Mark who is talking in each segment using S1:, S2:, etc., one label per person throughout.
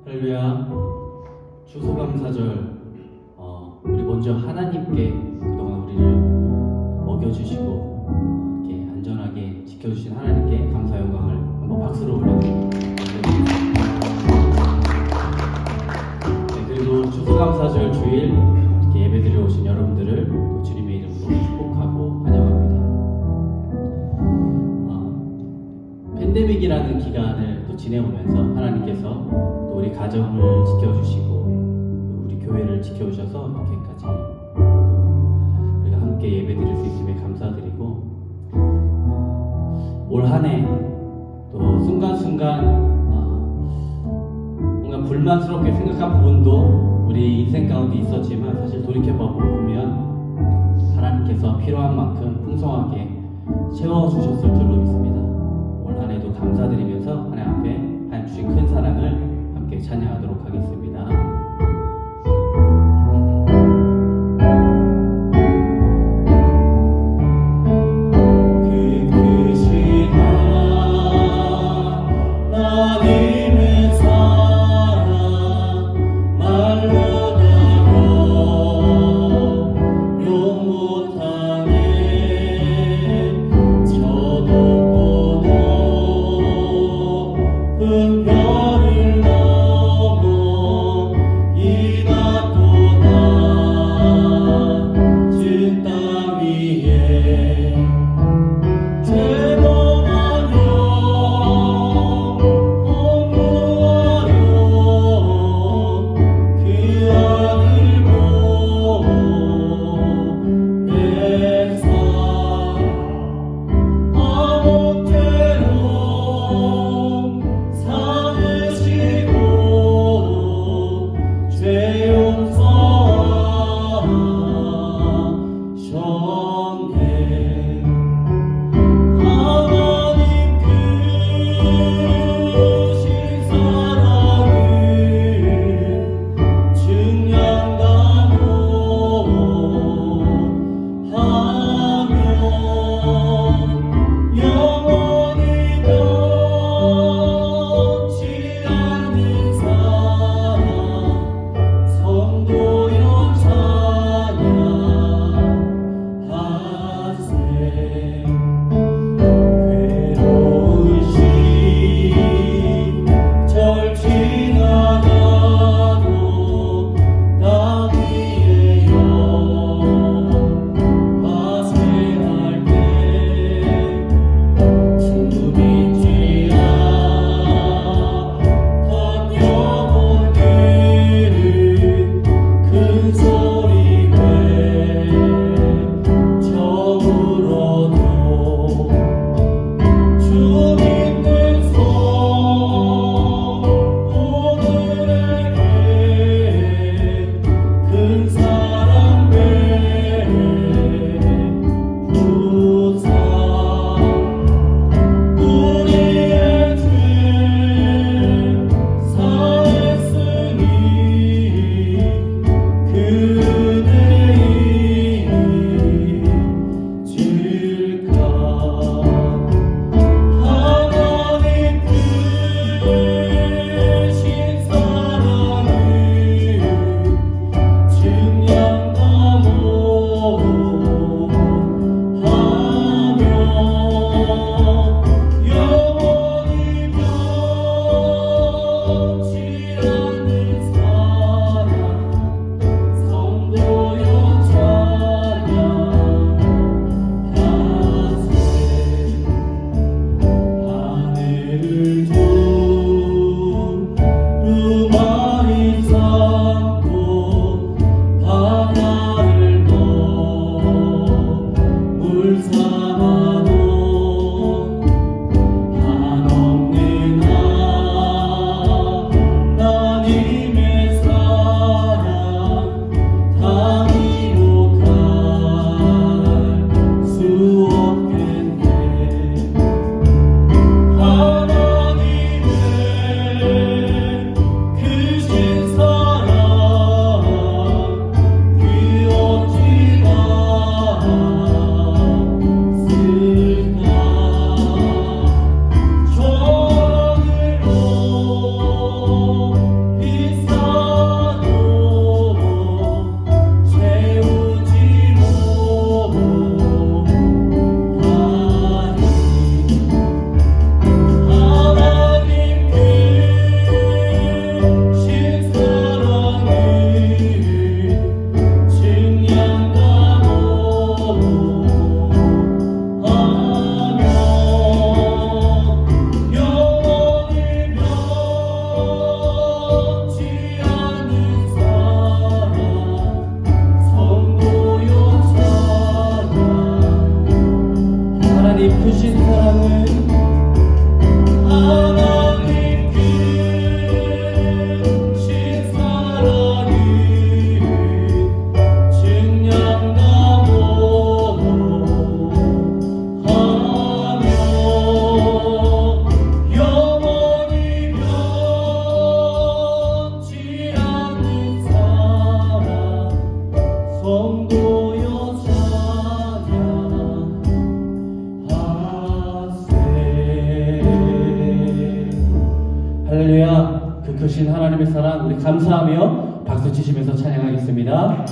S1: 할렐루야. 추수감사절, 우리 먼저 하나님께 그동안 우리를 먹여주시고 이렇게 안전하게 지켜주신 하나님께 감사 영광을 한번 박수로 올려드립니다. 네, 그리고 추수감사절 주일 이렇게 예배드려 오신 여러분들을 또 주님의 이름으로 축복하고 환영합니다. 팬데믹이라는 기간을 또 지내오면서 하나님께서 또 우리 가정을 지켜주시고 우리 교회를 지켜주셔서 이렇게까지 우리가 함께 예배드릴 수 있음에 감사드리고, 올 한 해 또 순간순간 뭔가 불만스럽게 생각한 부분도 우리 인생 가운데 있었지만 사실 돌이켜보면 하나님께서 필요한 만큼 풍성하게 채워주셨을 줄로 믿습니다. 올 한 해도 감사드리면서 하나님 앞에 하나님 주신 큰 사랑을 함께 찬양하도록 하겠습니다.
S2: 별을 넘어
S1: 그 크신 하나님의 사랑 우리 감사하며 박수 치시면서 찬양하겠습니다.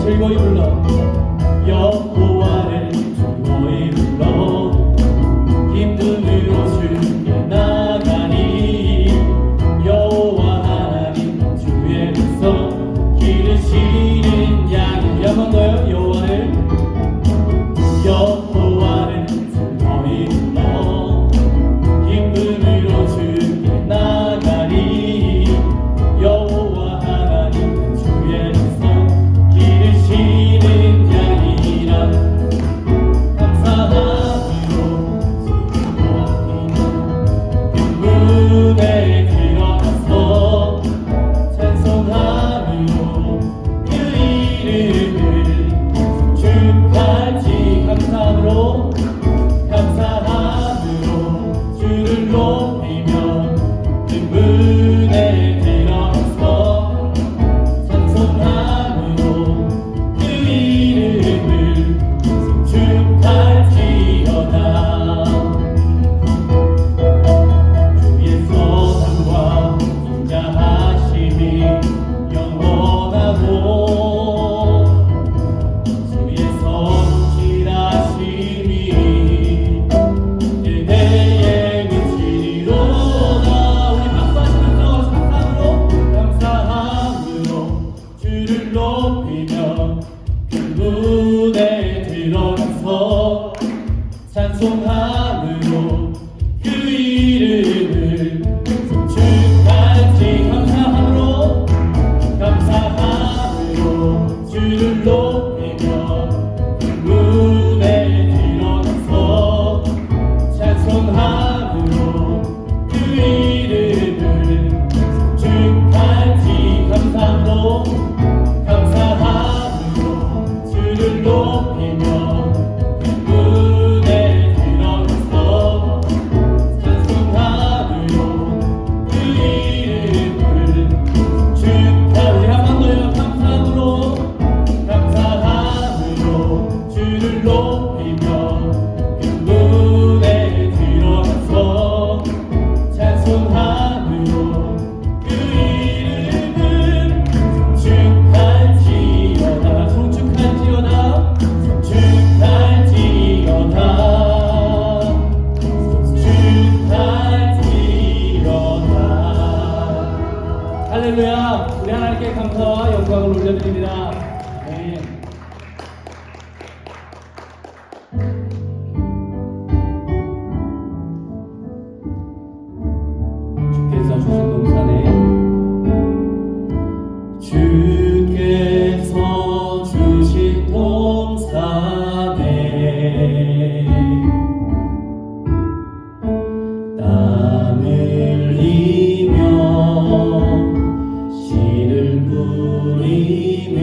S1: 즐거이 불러 여호와를 즐거이 불러 기쁨으로 주께 나가니 여호와 하나님 주의 백성 기르시는 양이 한 번 더요. 여호와를 즐거이 불러 기쁨으로 주께 나가니 여호와 하나님 주의 백성 기르시는 양이라 감사함으로 문에 들어가서 찬송함으로 그 이름을 축하지 감사함으로 주를 높이며 그 문에 들어가서 찬송함으로 그 이름을 축할지어다. 주의 소산과 인자하심이 영원하고 주의 성실하심이 대대에 미치리로다. 우리 박수하시면서 감사함으로 주를 높이며 그 문에 들어가서 찬송함으로 그 이름을 축할지 감사함으로 주를 높이며 그 문에 들어가서 찬송함으로 그 이름을 축할지 감사함으로 주를 높이며 그 문에 들어가서 찬송함으로 그 이름을 축하. 우리 한 번 더요. 감사함으로 주를 높이며 그 문에 들어가서 찬송함으로 그 이름을 축할지어다. 축할지어다. 할렐루야. 우리 하나님께 감사와 영광을 올려드립니다. 네. 주께서 주신 동산에 주께서 주신 동산에 땀 흘리며 씨를 뿌리며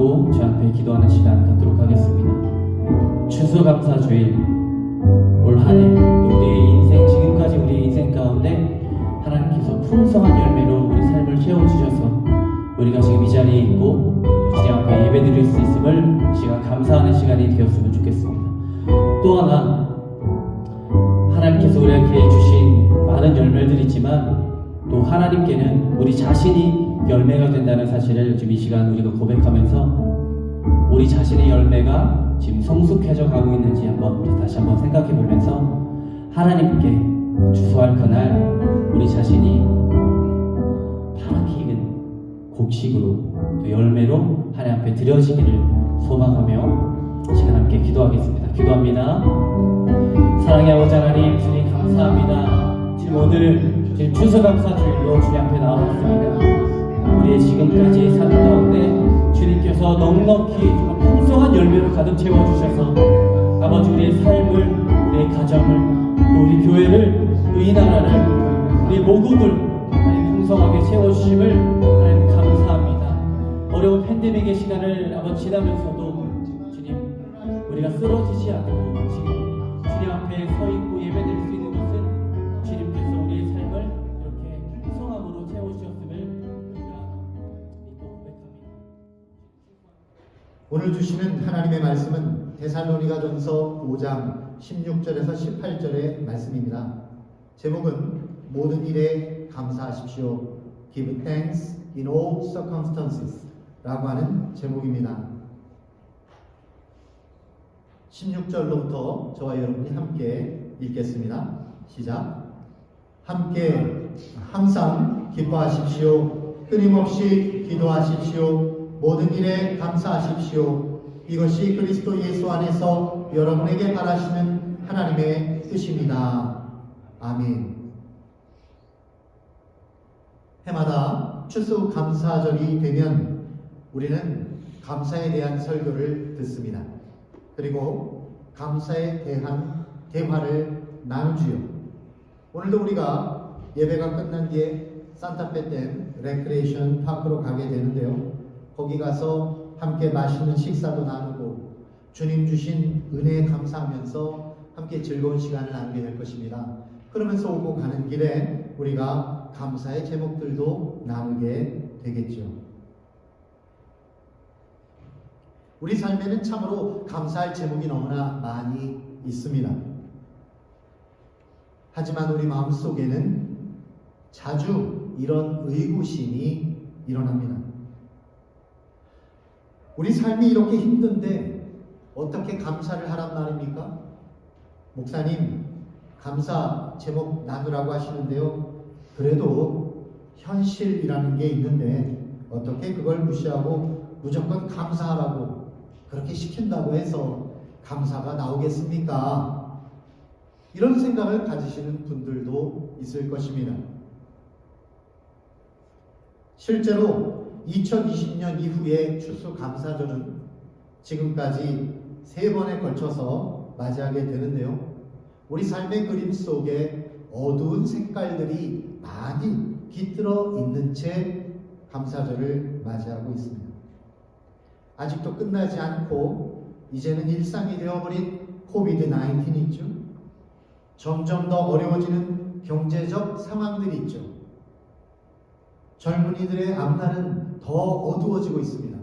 S1: 하고 주 앞에 기도하는 시간 갖도록 하겠습니다. 추수감사주일 올 한해 우리의 인생, 지금까지 우리의 인생 가운데 하나님께서 풍성한 열매로 우리 삶을 채워주셔서 우리가 지금 이 자리에 있고 또 주님 앞에 예배드릴 수 있음을 시간 감사하는 시간이 되었으면 좋겠습니다. 또 하나, 하나님께서 우리에게 주신 많은 열매들이 있지만 또 하나님께는 우리 자신이 열매가 된다는 사실을 지금 이 시간 우리가 고백하면서 우리 자신의 열매가 지금 성숙해져 가고 있는지 우리 다시 한번 생각해 보면서 하나님께 주소할 그날 우리 자신이 파랗게 익은 곡식으로 또 열매로 하나님 앞에 드려지기를 소망하며 이 시간 함께 기도하겠습니다. 기도합니다. 사랑의 아버지 하나님, 주님 감사합니다. 지금 오늘 추수감사주일로 주님 앞에 나왔습니다. 우리의 지금까지의 삶 가운데 주님께서 넉넉히 정말 풍성한 열매로 가득 채워주셔서 아버지 우리의 삶을, 우리의 가정을, 또 우리 교회를, 또 이 나라를, 우리 모국을 하나님 풍성하게 채워주심을 하나님 감사합니다. 어려운 팬데믹의 시간을 아버지 지나면서도 주님 우리가 쓰러지지 않고 지금 주님 앞에 서 있고 예배드릴 수 있는 것은 주님께서 우리의 삶을 이렇게 풍성함으로 채워주셨음을 우리가 믿고 고백합니다.
S2: 오늘 주시는 하나님의 말씀은 데살로니가전서 5장 16절에서 18절의 말씀입니다. 제목은 모든 일에 감사하십시오. Give thanks in all circumstances 라고 하는 제목입니다. 16절로부터 저와 여러분이 함께 읽겠습니다. 시작. 함께 항상 기뻐하십시오. 끊임없이 기도하십시오. 모든 일에 감사하십시오. 이것이 그리스도 예수 안에서 여러분에게 바라시는 하나님의 뜻입니다. 아멘. 해마다 추수감사절이 되면 우리는 감사에 대한 설교를 듣습니다. 그리고 감사에 대한 대화를 나누지요. 오늘도 우리가 예배가 끝난 뒤에 산타페댐 레크레이션 파크로 가게 되는데요. 거기 가서 함께 맛있는 식사도 나누고 주님 주신 은혜에 감사하면서 함께 즐거운 시간을 나누게 될 것입니다. 그러면서 오고 가는 길에 우리가 감사의 제목들도 나누게 되겠죠. 우리 삶에는 참으로 감사할 제목이 너무나 많이 있습니다. 하지만 우리 마음속에는 자주 이런 의구심이 일어납니다. 우리 삶이 이렇게 힘든데 어떻게 감사를 하란 말입니까? 목사님, 감사 제목 나누라고 하시는데요. 그래도 현실이라는 게 있는데 어떻게 그걸 무시하고 무조건 감사하라고 그렇게 시킨다고 해서 감사가 나오겠습니까? 이런 생각을 가지시는 분들도 있을 것입니다. 실제로 2020년 이후의 추수감사절은 지금까지 3번에 걸쳐서 맞이하게 되는데요. 우리 삶의 그림 속에 어두운 색깔들이 많이 깃들어 있는 채 감사절을 맞이하고 있습니다. 아직도 끝나지 않고 이제는 일상이 되어버린 코비드-19 있죠. 점점 더 어려워지는 경제적 상황들이 있죠. 젊은이들의 앞날은 더 어두워지고 있습니다.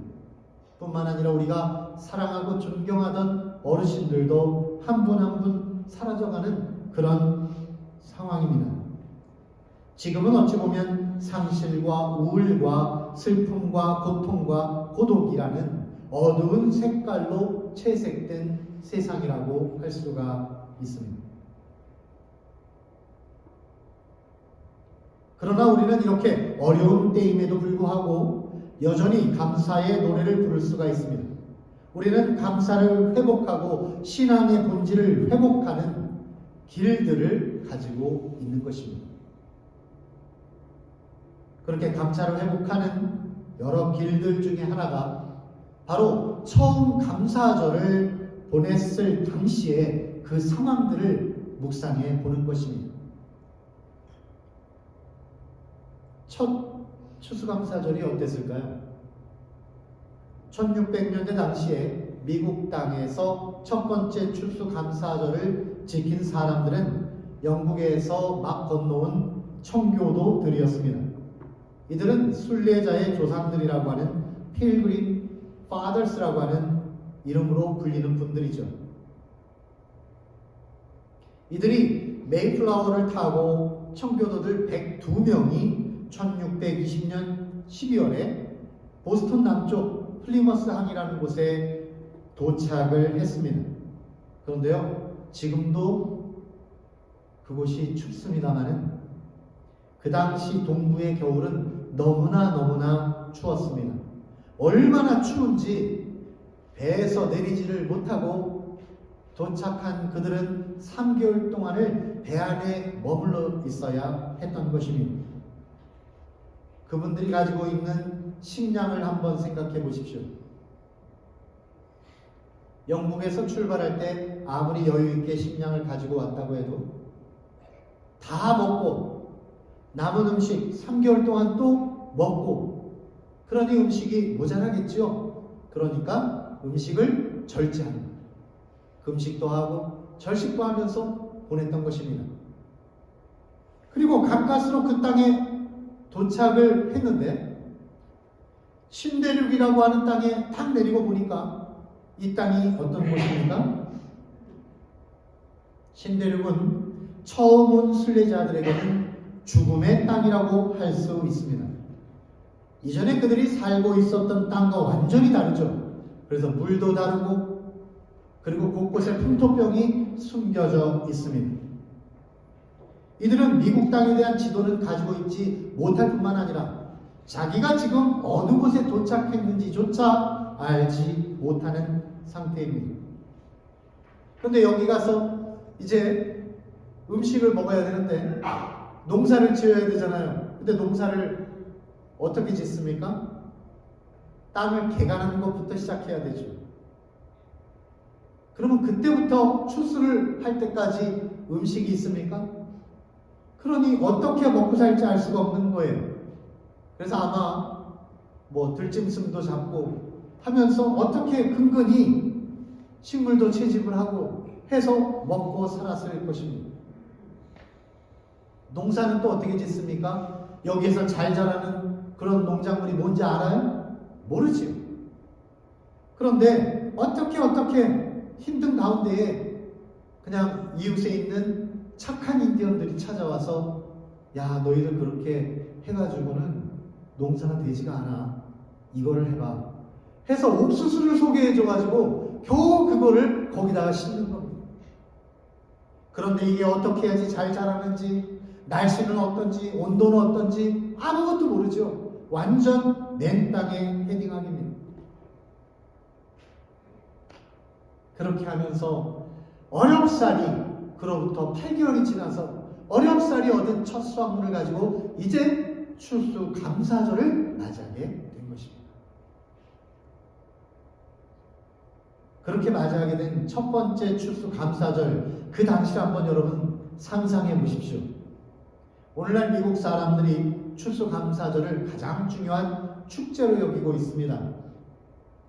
S2: 뿐만 아니라 우리가 사랑하고 존경하던 어르신들도 한 분 한 분 사라져가는 그런 상황입니다. 지금은 어찌 보면 상실과 우울과 슬픔과 고통과 고독이라는 어두운 색깔로 채색된 세상이라고 할 수가 있습니다. 그러나 우리는 이렇게 어려운 때임에도 불구하고 여전히 감사의 노래를 부를 수가 있습니다. 우리는 감사를 회복하고 신앙의 본질을 회복하는 길들을 가지고 있는 것입니다. 그렇게 감사를 회복하는 여러 길들 중에 하나가 바로 처음 감사절을 보냈을 당시에 그 상황들을 묵상해 보는 것입니다. 첫 추수감사절이 어땠을까요? 1600년대 당시에 미국 땅에서 첫 번째 추수감사절을 지킨 사람들은 영국에서 막 건너온 청교도들이었습니다. 이들은 순례자의 조상들이라고 하는 필그림 파더스라고 하는 이름으로 불리는 분들이죠. 이들이 메이플라워를 타고 청교도들 102명이 1620년 12월에 보스턴 남쪽 플리머스 항이라는 곳에 도착을 했습니다. 그런데요, 지금도 그곳이 춥습니다마는 그 당시 동부의 겨울은 너무나 추웠습니다. 얼마나 추운지 배에서 내리지를 못하고 도착한 그들은 3개월 동안을 배 안에 머물러 있어야 했던 것입니다. 그분들이 가지고 있는 식량을 한번 생각해 보십시오. 영국에서 출발할 때 아무리 여유 있게 식량을 가지고 왔다고 해도 다 먹고 남은 음식 3개월 동안 또 먹고, 그러니 음식이 모자라겠죠. 그러니까 음식을 절제합니다. 금식도 하고 절식도 하면서 보냈던 것입니다. 그리고 가까스로 그 땅에 도착을 했는데 신대륙이라고 하는 땅에 탁 내리고 보니까 이 땅이 어떤 곳입니까? 신대륙은 처음 온 순례자들에게는 죽음의 땅이라고 할 수 있습니다. 이전에 그들이 살고 있었던 땅과 완전히 다르죠. 그래서 물도 다르고, 그리고 곳곳에 풍토병이 숨겨져 있습니다. 이들은 미국 땅에 대한 지도는 가지고 있지 못할 뿐만 아니라 자기가 지금 어느 곳에 도착했는지조차 알지 못하는 상태입니다. 그런데 여기 가서 이제 음식을 먹어야 되는데 농사를 지어야 되잖아요. 근데 농사를 어떻게 짓습니까? 땅을 개간하는 것부터 시작해야 되죠. 그러면 그때부터 추수를 할 때까지 음식이 있습니까? 그러니 어떻게 먹고 살지 알 수가 없는 거예요. 그래서 아마 뭐 들짐승도 잡고 하면서 어떻게 근근히 식물도 채집을 하고 해서 먹고 살았을 것입니다. 농사는 또 어떻게 짓습니까? 여기에서 잘 자라는 그런 농작물이 뭔지 알아요? 모르지요. 그런데 어떻게 힘든 가운데에 그냥 이웃에 있는 착한 인디언들이 찾아와서, 야, 너희들 그렇게 해가지고는 농사가 되지가 않아, 이거를 해봐 해서 옥수수를 소개해줘가지고 겨우 그거를 거기다가 심는 겁니다. 그런데 이게 어떻게 해야지 잘 자라는지, 날씨는 어떤지, 온도는 어떤지 아무것도 모르죠. 완전 맨 땅의 헤딩하기입니다. 그렇게 하면서 어렵사리, 그로부터 8개월이 지나서 어렵사리 얻은 첫 수확물을 가지고 이제 추수감사절을 맞이하게 된 것입니다. 그렇게 맞이하게 된 첫 번째 추수감사절, 그 당시를 한번 여러분 상상해 보십시오. 오늘날 미국 사람들이 추수감사절을 가장 중요한 축제로 여기고 있습니다.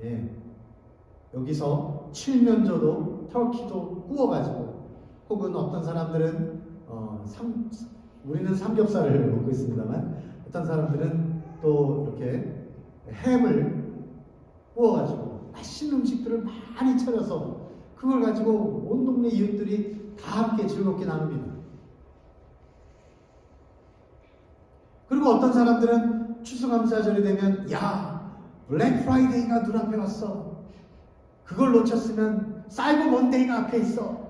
S2: 예. 여기서 칠면조도 터키도 구워가지고, 혹은 어떤 사람들은 우리는 삼겹살을 먹고 있습니다만, 어떤 사람들은 또 이렇게 햄을 구워가지고 맛있는 음식들을 많이 차려서 그걸 가지고 온 동네 이웃들이 다 함께 즐겁게 나눕니다. 그리고 어떤 사람들은 추수감사절이 되면, 야, 블랙 프라이데이가 눈앞에 왔어, 그걸 놓쳤으면 사이버 먼데이가 앞에 있어,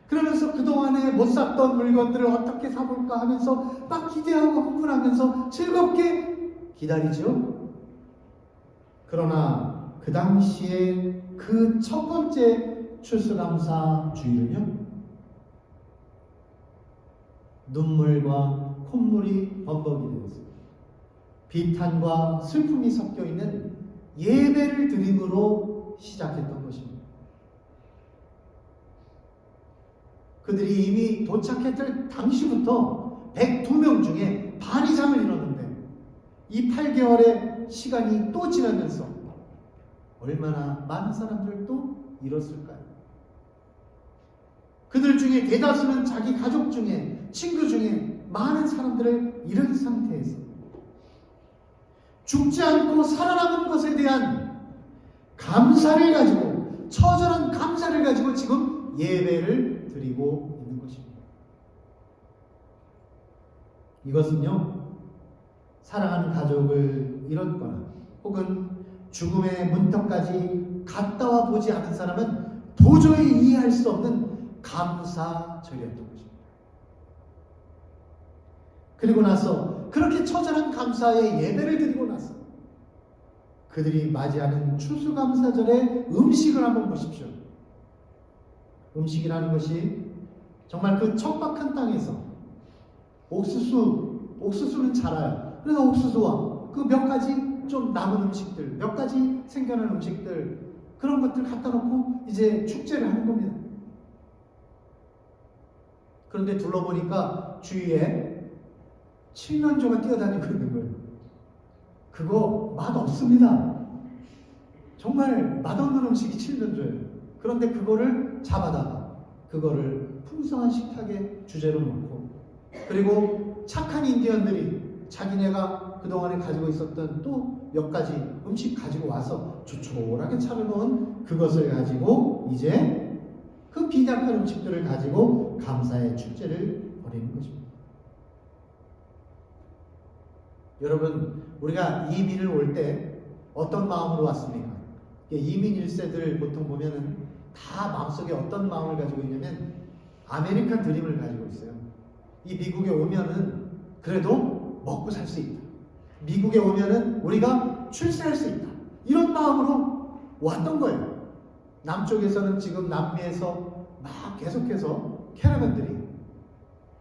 S2: 그러면서 그동안에 못 샀던 물건들을 어떻게 사볼까 하면서 막 기대하고 흥분하면서 즐겁게 기다리죠. 그러나 그 당시에 그 첫 번째 추수감사 주일은요, 눈물과 콧물이 범벅이 되었습니다. 비탄과 슬픔이 섞여 있는 예배를 드림으로 시작했던 것입니다. 그들이 이미 도착했을 당시부터 102명 중에 반 이상을 잃었는데, 이 8개월의 시간이 또 지나면서 얼마나 많은 사람들을 또 잃었을까요? 그들 중에 대다수는 자기 가족 중에, 친구 중에 많은 사람들을 잃은 상태에서 죽지 않고 살아남은 것에 대한 감사를 가지고, 처절한 감사를 가지고 지금 예배를 드리고 있는 것입니다. 이것은요, 사랑하는 가족을 잃었거나 혹은 죽음의 문턱까지 갔다 와 보지 않은 사람은 도저히 이해할 수 없는 감사절이었던 것입니다. 그리고 나서 그렇게 처절한 감사의 예배를 드리고 나서 그들이 맞이하는 추수감사절의 음식을 한번 보십시오. 음식이라는 것이 정말 그 척박한 땅에서 옥수수는 자라요. 그래서 옥수수와 그 몇 가지 좀 남은 음식들, 몇 가지 생겨난 음식들, 그런 것들 갖다 놓고 이제 축제를 하는 겁니다. 그런데 둘러보니까 주위에 칠면조가 뛰어다니고 있는 거예요. 그거 맛없습니다. 정말 맛없는 음식이 칠면조예요. 그런데 그거를 잡아다가 그거를 풍성한 식탁에 주재로 놓고, 그리고 착한 인디언들이 자기네가 그동안에 가지고 있었던 또 몇 가지 음식 가지고 와서 조촐하게 차려놓은 그것을 가지고 이제 그 빈약한 음식들을 가지고 감사의 축제를 벌이는 것입니다. 여러분, 우리가 이민을 올 때 어떤 마음으로 왔습니까? 이민 1세들 보통 보면은 다 마음속에 어떤 마음을 가지고 있냐면 아메리칸 드림을 가지고 있어요. 이 미국에 오면은 그래도 먹고 살 수 있다. 미국에 오면은 우리가 출세할 수 있다. 이런 마음으로 왔던 거예요. 남쪽에서는 지금 남미에서 막 계속해서 캐러밴들이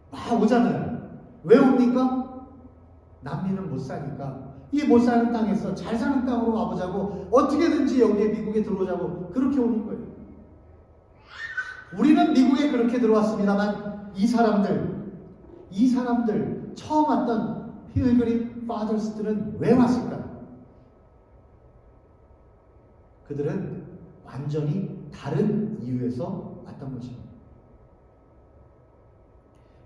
S2: 막 오잖아요. 왜 옵니까? 남미는 못 사니까 이 못 사는 땅에서 잘 사는 땅으로 와보자고, 어떻게든지 여기에 미국에 들어오자고 그렇게 오는 거예요. 우리는 미국에 그렇게 들어왔습니다만 이 사람들 처음 왔던 필그림 파더스들은 왜 왔을까요? 그들은 완전히 다른 이유에서 왔던 것입니다.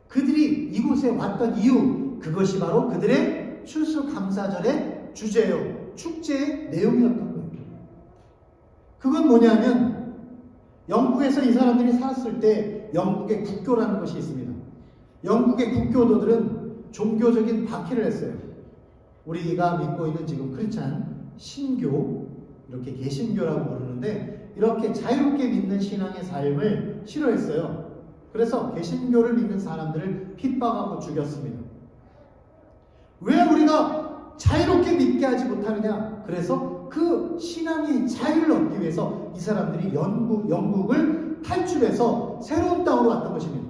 S2: 그들이 이곳에 왔던 이유, 그것이 바로 그들의 추수감사절의 주제요, 축제의 내용이었던 거예요. 그건 뭐냐면 영국에서 이 사람들이 살았을 때 영국의 국교라는 것이 있습니다. 영국의 국교도들은 종교적인 박해를 했어요. 우리가 믿고 있는 지금 크리스찬 신교, 이렇게 개신교라고 부르는데, 이렇게 자유롭게 믿는 신앙의 삶을 싫어했어요. 그래서 개신교를 믿는 사람들을 핍박하고 죽였습니다. 왜 우리가 자유롭게 믿게 하지 못하느냐? 그래서 그 신앙의 자유를 얻기 위해서 이 사람들이 영국을 탈출해서 새로운 땅으로 왔던 것입니다.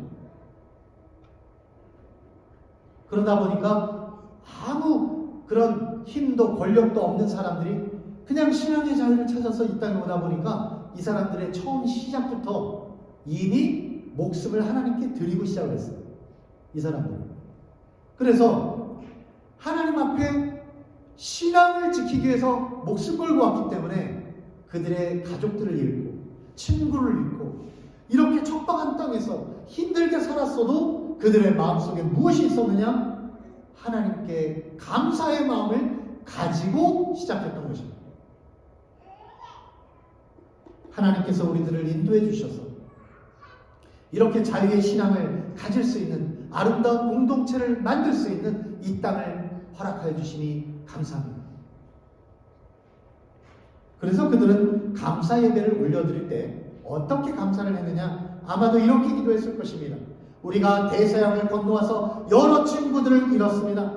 S2: 그러다 보니까 아무 그런 힘도 권력도 없는 사람들이 그냥 신앙의 자유를 찾아서 이 땅에 오다 보니까 이 사람들의 처음 시작부터 이미 목숨을 하나님께 드리고 시작을 했어요. 이 사람들은. 그래서 하나님 앞에 신앙을 지키기 위해서 목숨 걸고 왔기 때문에 그들의 가족들을 잃고 친구를 잃고 이렇게 척박한 땅에서 힘들게 살았어도 그들의 마음속에 무엇이 있었느냐? 하나님께 감사의 마음을 가지고 시작했던 것입니다. 하나님께서 우리들을 인도해 주셔서 이렇게 자유의 신앙을 가질 수 있는 아름다운 공동체를 만들 수 있는 이 땅을 허락하여 주시니 감사합니다. 그래서 그들은 감사 예배를 올려드릴 때 어떻게 감사를 했느냐? 아마도 이렇게 기도했을 것입니다. 우리가 대서양을 건너와서 여러 친구들을 잃었습니다.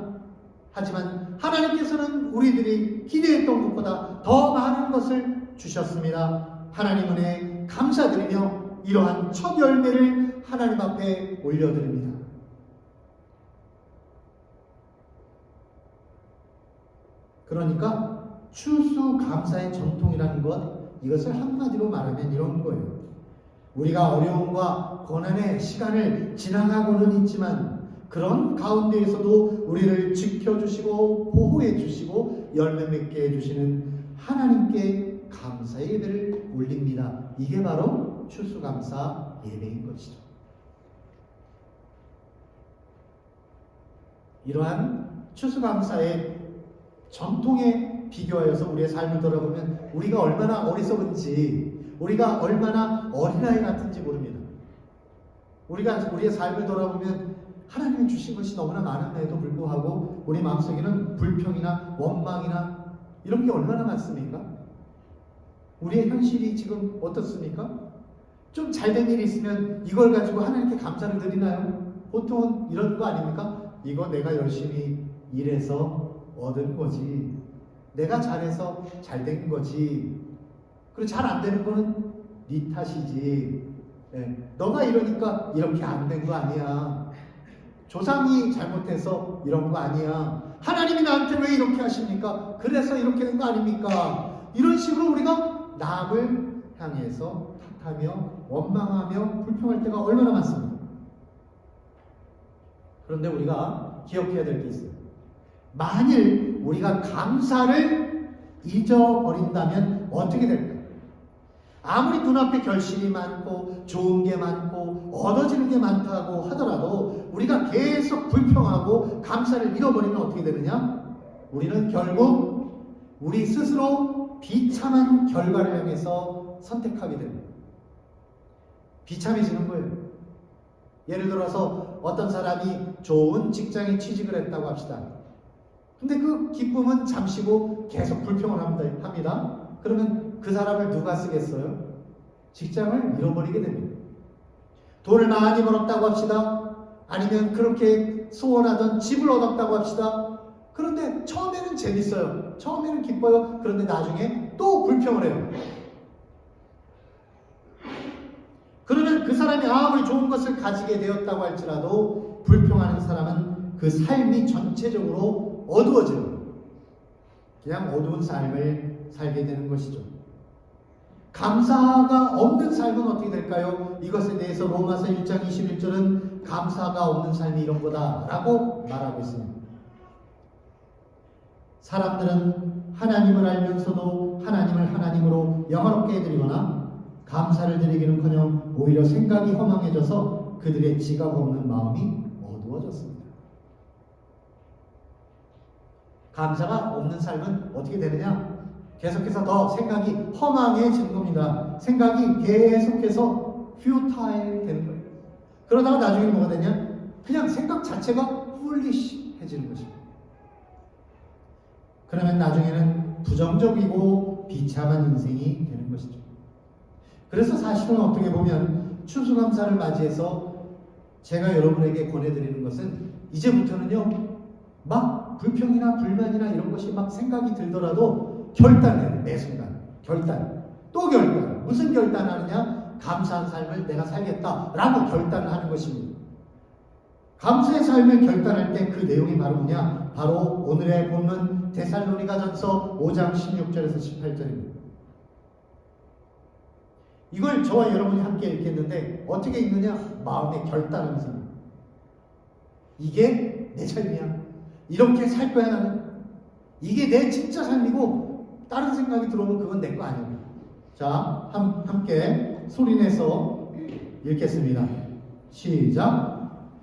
S2: 하지만 하나님께서는 우리들이 기대했던 것보다 더 많은 것을 주셨습니다. 하나님 은혜에 감사드리며 이러한 첫 열매를 하나님 앞에 올려드립니다. 그러니까 추수감사의 전통이라는 것, 이것을 한마디로 말하면 이런 거예요. 우리가 어려움과 고난의 시간을 지나가고는 있지만 그런 가운데에서도 우리를 지켜주시고 보호해 주시고 열매 맺게 해주시는 하나님께 감사 예배를 올립니다. 이게 바로 추수감사 예배인 것이죠. 이러한 추수감사의 전통에 비교하여서 우리의 삶을 돌아보면 우리가 얼마나 어리석은지, 우리가 얼마나 어린아이 같은지 모릅니다. 우리가 우리의 삶을 돌아보면 하나님이 주신 것이 너무나 많은데도 불구하고 우리 마음속에는 불평이나 원망이나 이런 게 얼마나 많습니까? 우리의 현실이 지금 어떻습니까? 좀 잘된 일이 있으면 이걸 가지고 하나님께 감사를 드리나요? 보통은 이런 거 아닙니까? 이거 내가 열심히 일해서 얻은 거지. 내가 잘해서 잘된 거지. 그리고 잘 안 되는 거는 네 탓이지. 너가 이러니까 이렇게 안 된 거 아니야. 조상이 잘못해서 이런 거 아니야. 하나님이 나한테 왜 이렇게 하십니까? 그래서 이렇게 된 거 아닙니까? 이런 식으로 우리가 남을 향해서 탓하며 원망하며 불평할 때가 얼마나 많습니까? 그런데 우리가 기억해야 될 게 있어요. 만일 우리가 감사를 잊어버린다면 어떻게 될까요? 아무리 눈앞에 결실이 많고 좋은 게 많고 얻어지는 게 많다고 하더라도 우리가 계속 불평하고 감사를 잃어버리면 어떻게 되느냐? 우리는 결국 우리 스스로 비참한 결과를 향해서 선택하게 됩니다. 비참해지는 거예요. 예를 들어서 어떤 사람이 좋은 직장에 취직을 했다고 합시다. 근데 그 기쁨은 잠시고 계속 불평을 합니다. 그러면 그 사람을 누가 쓰겠어요? 직장을 잃어버리게 됩니다. 돈을 많이 벌었다고 합시다. 아니면 그렇게 소원하던 집을 얻었다고 합시다. 그런데 처음에는 재밌어요. 처음에는 기뻐요. 그런데 나중에 또 불평을 해요. 그러면 그 사람이 아무리 좋은 것을 가지게 되었다고 할지라도 불평하는 사람은 그 삶이 전체적으로 어두워져요. 그냥 어두운 삶을 살게 되는 것이죠. 감사가 없는 삶은 어떻게 될까요? 이것에 대해서 로마서 1장 21절은 감사가 없는 삶이 이런 거다라고 말하고 있습니다. 사람들은 하나님을 알면서도 하나님을 하나님으로 영화롭게 해드리거나 감사를 드리기는커녕 오히려 생각이 허망해져서 그들의 지각 없는 마음이 어두워졌습니다. 감사가 없는 삶은 어떻게 되느냐? 계속해서 더 생각이 허망해지는 겁니다. 생각이 계속해서 futile 되는 거예요. 그러다가 나중에 뭐가 되냐? 그냥 생각 자체가 foolish해지는 것입니다. 그러면 나중에는 부정적이고 비참한 인생이 되는 것이죠. 그래서 사실은 어떻게 보면 추수감사를 맞이해서 제가 여러분에게 권해드리는 것은 이제부터는요, 막 불평이나 불만이나 이런 것이 막 생각이 들더라도 결단해요. 매 순간 결단, 또 결단. 무슨 결단하느냐? 감사한 삶을 내가 살겠다라고 결단을 하는 것입니다. 감사의 삶을 결단할 때 그 내용이 바로 뭐냐? 바로 오늘의 본문 데살로니가전서 5장 16절에서 18절입니다. 이걸 저와 여러분이 함께 읽겠는데 어떻게 읽느냐? 마음에 결단하면서 이게 내 삶이야. 이렇게 살 거야 나는. 이게 내 진짜 삶이고 다른 생각이 들어오면 그건 내 거 아닙니다. 자, 함께 소리내서 읽겠습니다. 시작.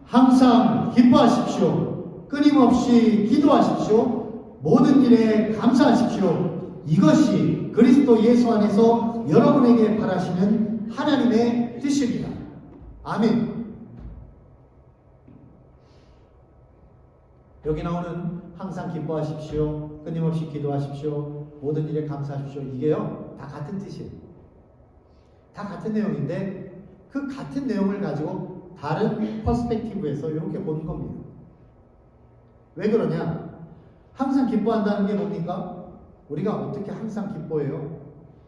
S2: 항상 기뻐하십시오. 끊임없이 기도하십시오. 모든 일에 감사하십시오. 이것이 그리스도 예수 안에서 여러분에게 바라시는 하나님의 뜻입니다. 아멘. 여기 나오는 항상 기뻐하십시오. 끊임없이 기도하십시오. 모든 일에 감사하십시오. 이게요, 다 같은 뜻이에요. 다 같은 내용인데 그 같은 내용을 가지고 다른 퍼스펙티브에서 이렇게 보는 겁니다. 왜 그러냐? 항상 기뻐한다는 게 뭡니까? 우리가 어떻게 항상 기뻐해요?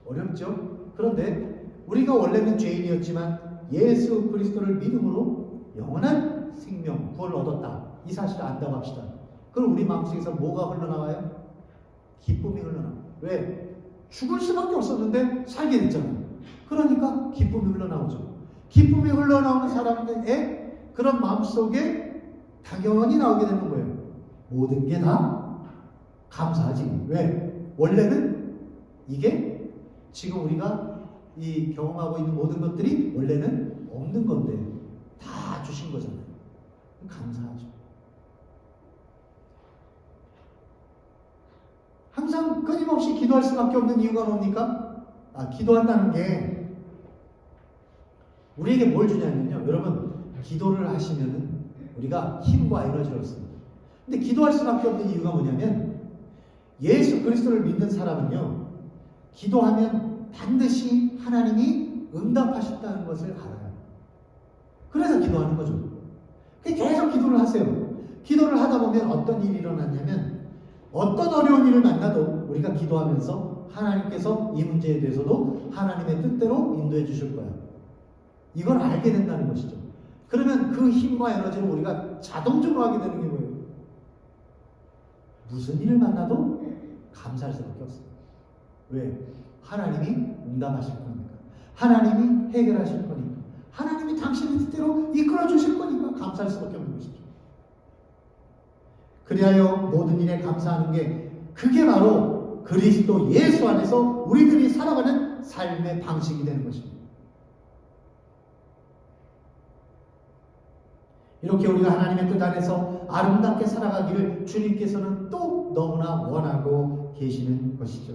S2: 어렵죠? 그런데 우리가 원래는 죄인이었지만 예수 그리스도를 믿음으로 영원한 생명, 구원을 얻었다. 이 사실을 안다고 합시다. 그럼 우리 마음속에서 뭐가 흘러나와요? 기쁨이 흘러나와요. 왜? 죽을 수밖에 없었는데 살게 됐잖아요. 그러니까 기쁨이 흘러나오죠. 기쁨이 흘러나오는 사람의 그런 마음속에 당연히 나오게 되는 거예요. 모든 게 다 감사하지. 왜? 원래는 이게 지금 우리가 이 경험하고 있는 모든 것들이 원래는 없는 건데 다 주신 거잖아요. 감사하죠. 항상 끊임없이 기도할 수밖에 없는 이유가 뭡니까? 기도한다는 게 우리에게 뭘 주냐면요. 여러분, 기도를 하시면은 우리가 힘과 에너지를 얻습니다. 근데 기도할 수밖에 없는 이유가 뭐냐면 예수 그리스도를 믿는 사람은요. 기도하면 반드시 하나님이 응답하신다는 것을 알아요. 그래서 기도하는 거죠. 계속 기도를 하세요. 기도를 하다 보면 어떤 일이 일어났냐면 어떤 어려운 일을 만나도 우리가 기도하면서 하나님께서 이 문제에 대해서도 하나님의 뜻대로 인도해 주실 거야. 이걸 알게 된다는 것이죠. 그러면 그 힘과 에너지를 우리가 자동적으로 하게 되는 게 뭐예요? 무슨 일을 만나도 감사할 수밖에 없어요. 왜? 하나님이 응답하실 거니까. 하나님이 해결하실 거니까. 하나님이 당신의 뜻대로 이끌어 주실 거니까 감사할 수밖에 없는 것이죠. 그리하여 모든 일에 감사하는 게 그게 바로 그리스도 예수 안에서 우리들이 살아가는 삶의 방식이 되는 것입니다. 이렇게 우리가 하나님의 뜻 안에서 아름답게 살아가기를 주님께서는 또 너무나 원하고 계시는 것이죠.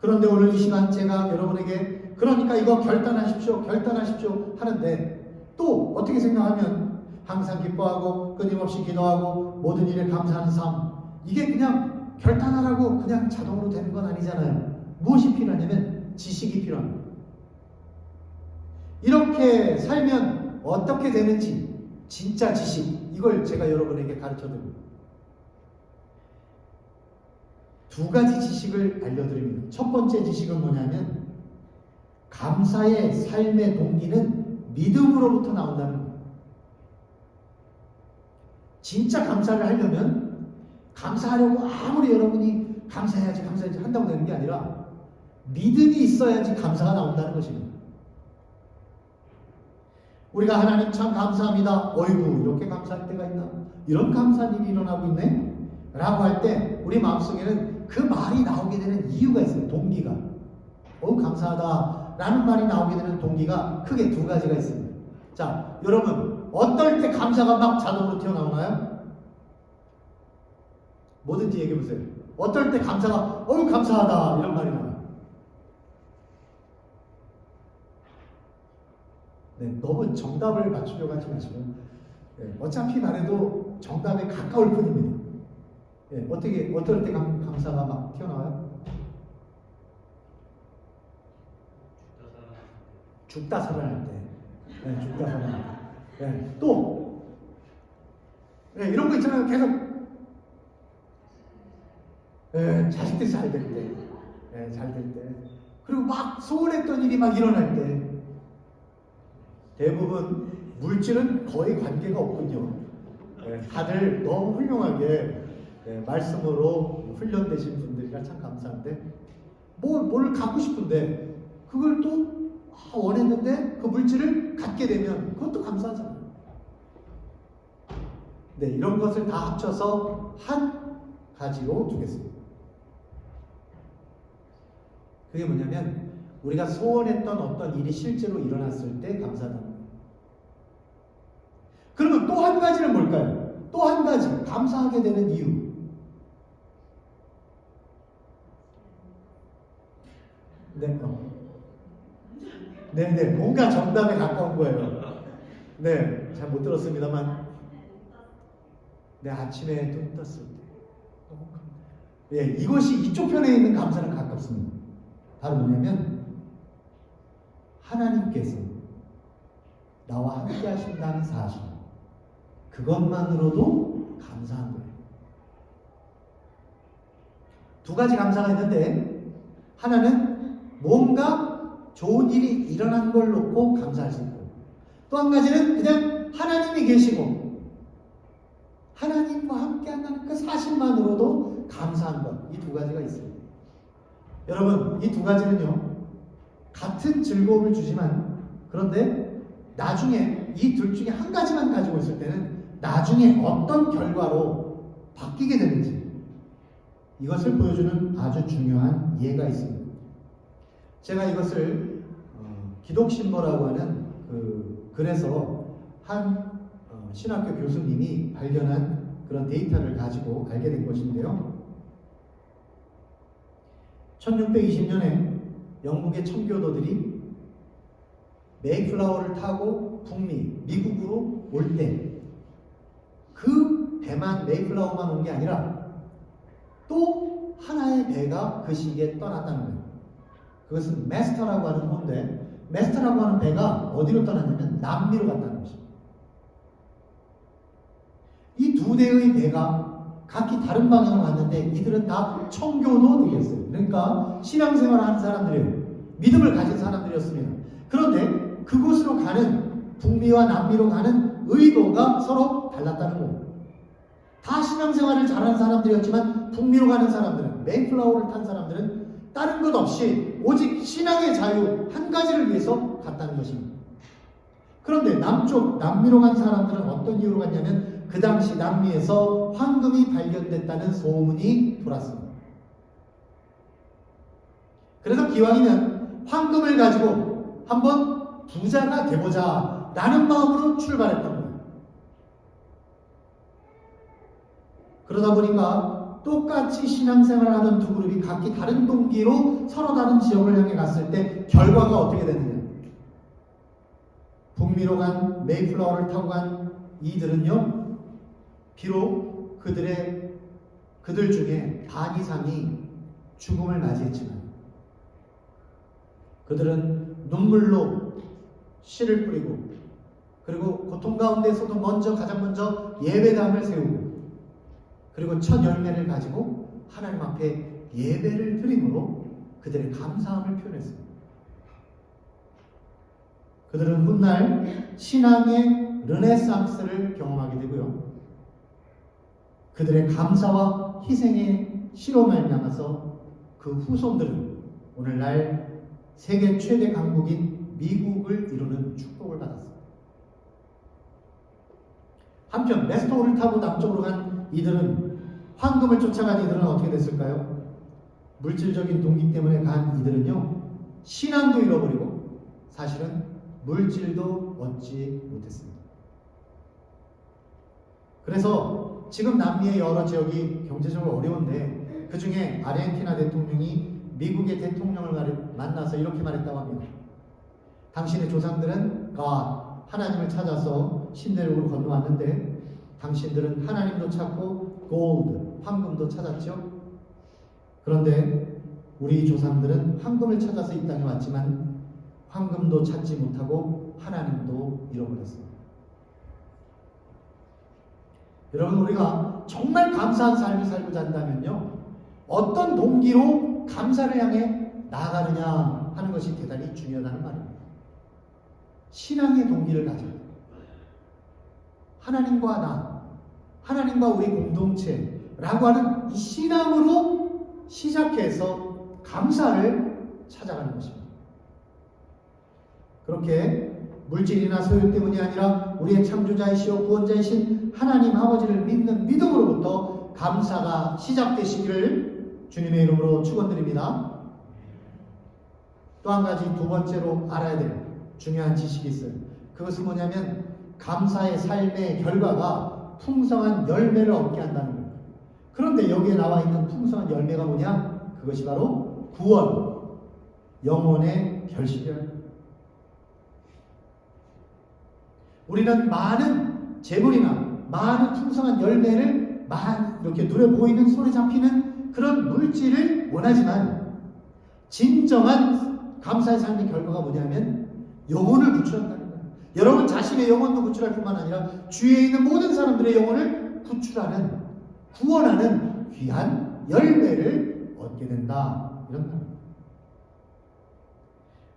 S2: 그런데 오늘 이 시간 제가 여러분에게 그러니까 이거 결단하십시오 하는데 또 어떻게 생각하면 항상 기뻐하고 끊임없이 기도하고 모든 일에 감사하는 삶, 이게 그냥 결단하라고 그냥 자동으로 되는 건 아니잖아요. 무엇이 필요하냐면 지식이 필요합니다. 이렇게 살면 어떻게 되는지 진짜 지식, 이걸 제가 여러분에게 가르쳐 드립니다. 두 가지 지식을 알려드립니다. 첫 번째 지식은 뭐냐면 감사의 삶의 동기는 믿음으로부터 나온다는 거예요. 진짜 감사를 하려면 감사하려고 아무리 여러분이 감사해야지 한다고 되는 게 아니라 믿음이 있어야지 감사가 나온다는 것입니다. 우리가 하나님 참 감사합니다. 어이구 이렇게 감사할 때가 있나? 이런 감사한 일이 일어나고 있네? 라고 할 때 우리 마음속에는 그 말이 나오게 되는 이유가 있어요. 동기가. 감사하다 라는 말이 나오게 되는 동기가 크게 두 가지가 있습니다. 자, 여러분 어떨 때 감사가 막 자동으로 튀어나오나요? 뭐든지 얘기해보세요. 어떨 때 감사가 감사하다 이런 말이 나와요. 네, 너무 정답을 맞추려고 하지 마시고 어차피 말해도 정답에 가까울 뿐입니다. 어떨 때 감사가 막 튀어나와요? 죽다 살아날 때. 죽다 살아날 때. 또 이런 거 있잖아요. 계속 자식들이 잘 될 때. 잘 될 때. 그리고 막 소원했던 일이 막 일어날 때. 대부분 물질은 거의 관계가 없군요. 다들 너무 훌륭하게 말씀으로 훈련되신 분들이라 참 감사한데 뭘 갖고 싶은데 그걸 또 원했는데 그 물질을 갖게 되면 그것도 감사하잖아요. 네, 이런 것을 다 합쳐서 한 가지로 두겠습니다. 그게 뭐냐면 우리가 소원했던 어떤 일이 실제로 일어났을 때 감사하다. 그러면 또 한 가지는 뭘까요? 또 한 가지 감사하게 되는 이유. 네, 뭔가 정답에 가까운 거예요. 네, 잘 못 들었습니다만, 아침에 눈 떴을 때, 이것이 이쪽 편에 있는 감사는 가깝습니다. 바로 뭐냐면 하나님께서 나와 함께 하신다는 사실, 그것만으로도 감사한 거예요. 두 가지 감사가 있는데 하나는 뭔가 좋은 일이 일어난 걸 놓고 감사할 수 있고, 또 한 가지는 그냥 하나님이 계시고 하나님과 함께 한다는 그 사실만으로도 감사한 것. 이 두 가지가 있습니다. 여러분, 이 두 가지는요 같은 즐거움을 주지만, 그런데 나중에 이 둘 중에 한 가지만 가지고 있을 때는 나중에 어떤 결과로 바뀌게 되는지, 이것을 보여주는 아주 중요한 예가 있습니다. 제가 이것을 기독신보라고 하는 그래서 한 신학교 교수님이 발견한 그런 데이터를 가지고 알게 된 것인데요. 1620년에 영국의 청교도들이 메이플라워를 타고 북미, 미국으로 올 때 그 배만 메이플라워만 온 게 아니라 또 하나의 배가 그 시기에 떠났다는 거예요. 그것은 메스터라고 하는 호인데 메스터라고 하는 배가 어디로 떠났냐면 남미로 갔다는 것입니다. 이 두 대의 배가 각기 다른 방향으로 갔는데 이들은 다 청교도들이었어요. 그러니까 신앙생활을 하는 사람들이에요. 믿음을 가진 사람들이었습니다. 그런데 그곳으로 가는 북미와 남미로 가는 의도가 서로 달랐다는 거예요. 다 신앙생활을 잘하는 사람들이었지만 북미로 가는 사람들은 메이플라워를 탄 사람들은 다른 것 없이 오직 신앙의 자유 한 가지를 위해서 갔다는 것입니다. 그런데 남쪽 남미로 간 사람들은 어떤 이유로 갔냐면 그 당시 남미에서 황금이 발견됐다는 소문이 돌았습니다. 그래서 기왕이면 황금을 가지고 한번 부자가 돼보자 라는 마음으로 출발했던 거예요. 그러다 보니까 똑같이 신앙생활을 하던 두 그룹이 각기 다른 동기로 서로 다른 지역을 향해 갔을 때 결과가 어떻게 됐느냐. 북미로 간 메이플라워를 타고 간 이들은요, 비록 그들 중에 반 이상이 죽음을 맞이했지만 그들은 눈물로 씨를 뿌리고 그리고 고통 가운데서도 가장 먼저 예배당을 세우고 그리고 첫 열매를 가지고 하나님 앞에 예배를 드림으로 그들의 감사함을 표현했습니다. 그들은 훗날 신앙의 르네상스를 경험하게 되고요. 그들의 감사와 희생의 시로 말미암아서 그 후손들은 오늘날 세계 최대 강국인 미국을 이루는 축복을 받았습니다. 한편 메스터호를 타고 남쪽으로 간 이들은 황금을 쫓아간 이들은 어떻게 됐을까요? 물질적인 동기 때문에 간 이들은요, 신앙도 잃어버리고 사실은 물질도 얻지 못했습니다. 그래서 지금 남미의 여러 지역이 경제적으로 어려운데 그 중에 아르헨티나 대통령이 미국의 대통령을 만나서 이렇게 말했다고 합니다. 당신의 조상들은 하나님을 찾아서 신대륙으로 건너왔는데 당신들은 하나님도 찾고 골드, 황금도 찾았죠. 그런데 우리 조상들은 황금을 찾아서 이 땅에 왔지만 황금도 찾지 못하고 하나님도 잃어버렸습니다. 여러분, 우리가 정말 감사한 삶을 살고자 한다면요, 어떤 동기로 감사를 향해 나아가느냐 하는 것이 대단히 중요하다는 말입니다. 신앙의 동기를 가져야 돼요. 하나님과 나, 하나님과 우리 공동체라고 하는 이 신앙으로 시작해서 감사를 찾아가는 것입니다. 그렇게 물질이나 소유 때문이 아니라 우리의 창조자이시오 구원자이신 하나님 아버지를 믿는 믿음으로부터 감사가 시작되시기를 주님의 이름으로 축원드립니다. 또 한 가지 두 번째로 알아야 될 중요한 지식이 있어요. 그것은 뭐냐면 감사의 삶의 결과가 풍성한 열매를 얻게 한다는 거예요. 그런데 여기에 나와 있는 풍성한 열매가 뭐냐? 그것이 바로 구원, 영혼의 결실이에요. 우리는 많은 재물이나 많은 풍성한 열매를 이렇게 눈에 보이는 손에 잡히는 그런 물질을 원하지만 진정한 감사의 삶의 결과가 뭐냐면 영혼을 구출한다는 거예요. 여러분 자신의 영혼도 구출할 뿐만 아니라 주위에 있는 모든 사람들의 영혼을 구출하는, 구원하는 귀한 열매를 얻게 된다. 이런 말입니다.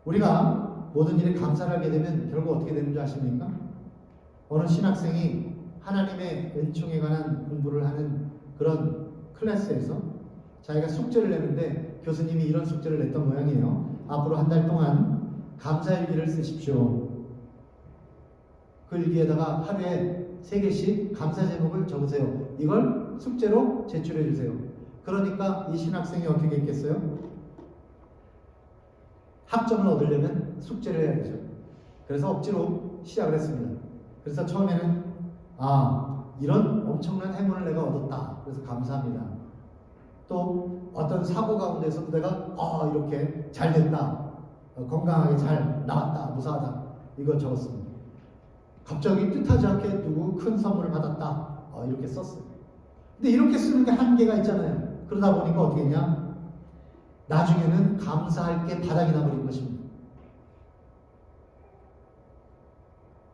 S2: 우리가 모든 일에 감사를 하게 되면 결국 어떻게 되는 줄 아십니까? 어느 신학생이 하나님의 은총에 관한 공부를 하는 그런 클래스에서 자기가 숙제를 내는데 교수님이 이런 숙제를 냈던 모양이에요. 앞으로 한 달 동안 감사일기를 쓰십시오. 그 일기에다가 하루에 3개씩 감사 제목을 적으세요. 이걸 숙제로 제출해 주세요. 그러니까 이 신학생이 어떻게 했겠어요? 학점을 얻으려면 숙제를 해야 되죠. 그래서 억지로 시작을 했습니다. 그래서 처음에는 이런 엄청난 행운을 내가 얻었다. 그래서 감사합니다. 또 어떤 사고 가운데서 내가 이렇게 잘 됐다. 건강하게 잘 나왔다. 무사하다. 이거 적었습니다. 갑자기 뜻하지 않게 누구 큰 선물을 받았다. 이렇게 썼어요. 근데 이렇게 쓰는 게 한계가 있잖아요. 그러다 보니까 어떻게 했냐? 나중에는 감사할 게 바닥이 나버린 것입니다.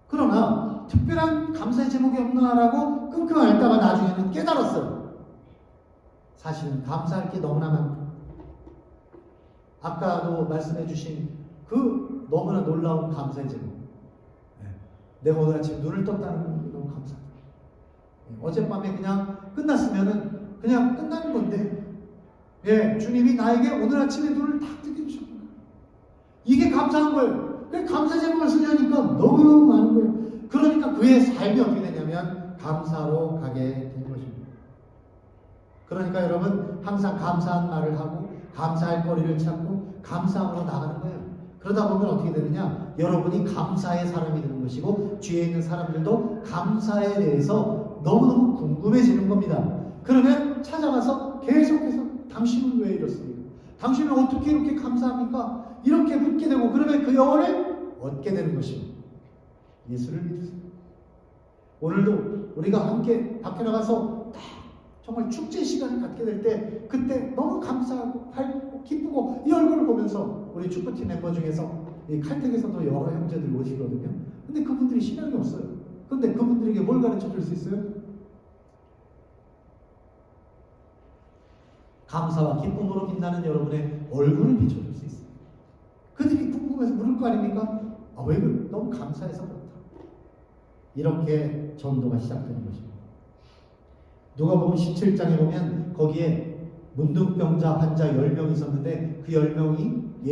S2: 그러나 특별한 감사의 제목이 없나라고 끙끙 앓다가 나중에는 깨달았어요. 사실은 감사할 게 너무나 많다. 아까도 말씀해 주신 그 너무나 놀라운 감사의 제목. 내가 오늘 아침 눈을 떴다는 게 너무 감사하다. 어젯밤에 그냥 끝났으면은 그냥 끝나는 건데, 주님이 나에게 오늘 아침에 눈을 딱 뜨게 주셨구나. 이게 감사한 거예요. 감사 제목을 쓰려니까 너무너무 많은 거예요. 그러니까 그의 삶이 어떻게 되냐면 감사로 가게 된 것입니다. 그러니까 여러분 항상 감사한 말을 하고 감사할 거리를 찾고 감사함으로 나가는 거예요. 그러다 보면 어떻게 되느냐? 여러분이 감사의 사람이 되는 것이고 뒤에 있는 사람들도 감사에 대해서 너무너무 궁금해지는 겁니다. 그러면 찾아가서 계속해서 당신은 왜 이렇습니까? 당신은 어떻게 이렇게 감사합니까? 이렇게 묻게 되고 그러면 그 영혼을 얻게 되는 것입니다. 예수를 믿으세요. 오늘도 우리가 함께 밖에 나가서 정말 축제 시간을 갖게 될 때 그때 너무 감사하고 밝고 기쁘고 이 얼굴을 보면서 우리 축구팀 멤버 중에서 이 칼텍에서도 여러 형제들이 오시거든요. 근데 그분들이 신앙이 없어요. 근데 그분들에게 뭘 가르쳐 줄 수 있어요? 감사와 기쁨으로 빛나는 여러분의 얼굴을 비춰줄 수 있어요. 그들이 궁금해서 물을 거 아닙니까? 왜 그래? 너무 감사해서 그렇다. 이렇게 전도가 시작되는 것입니다. 누가복음 17장에 보면 거기에 문둥병자 환자 10명이 있었는데 그 10명이